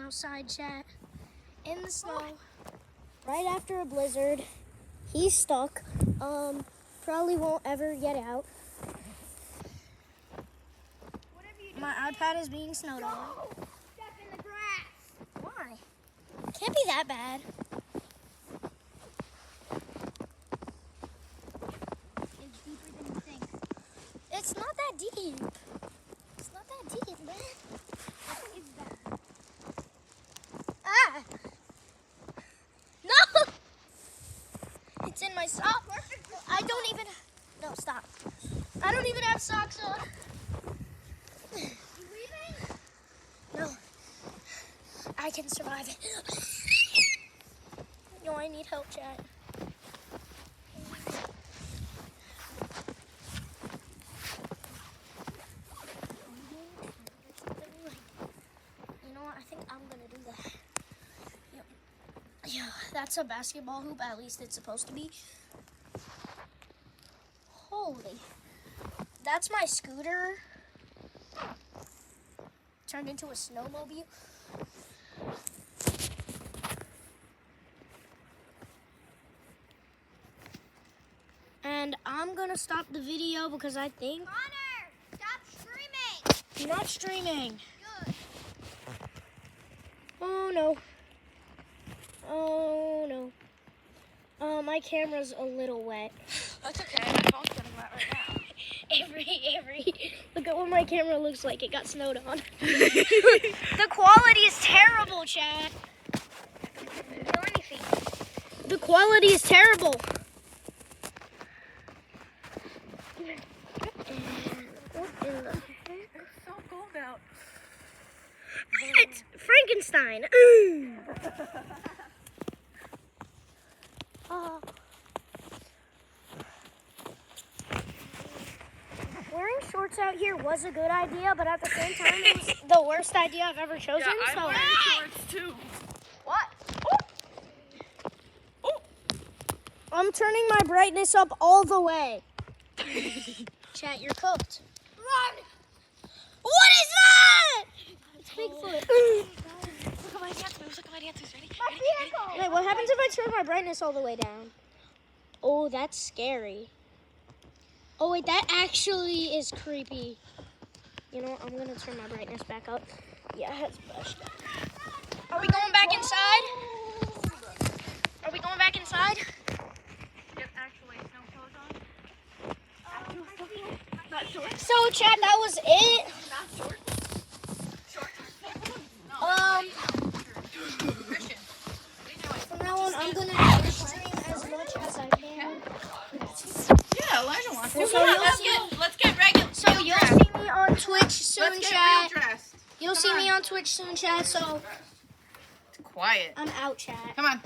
outside, chat. In the snow. Right after a blizzard. He's stuck. Probably won't ever get out. My iPad is being snowed on. Step in the grass. Why? Can't be that bad. It's deeper than you think. It's not that deep. It's not that deep, man. It's bad. Ah! No! It's in my sock. I don't even... No, stop. I don't even have socks on. You leaving? No. I can survive it. No, I need help, chat. You know what? I think I'm gonna do that. Yep. Yeah, that's a basketball hoop. At least it's supposed to be. Holy. That's my scooter. Turned into a snowmobile. And I'm gonna stop the video because I think Connor, stop screaming. you're not streaming. Good. Oh no. Oh no. My camera's a little wet. That's okay. My phone's getting wet right now. Avery, look at what my camera looks like. It got snowed on. The quality is terrible, Chad. Or anything. The quality is terrible. What in the heck? It's so cold out. It's Frankenstein. Oh. Wearing shorts out here was a good idea, but at the same time, it was the worst idea I've ever chosen. Yeah, so I'm wearing shorts too. What? I'm turning my brightness up all the way. Chat, you're cooked. Run! What is that? It's Bigfoot. Look at my dance moves. Look at my dance moves. Ready? My vehicle! Wait, what happens if I turn my brightness all the way down? Oh, that's scary. Oh, wait, that actually is creepy. You know what? I'm going to turn my brightness back up. Yeah, it's brushed up. Are we going back inside? Are we going back inside? Get actually snow clothes on. Not shorts. So, Chad, that was it. Not shorts. Shorts. Christian, what are you doing? From now on, I'm going to stream as much as I can. Yeah, Elijah wants to. So Come on, you'll let's get regular. So you'll see me on Twitch soon, Let's get chat. real dressed. You'll see me on Twitch soon, chat. So Quiet. I'm out, chat. Come on.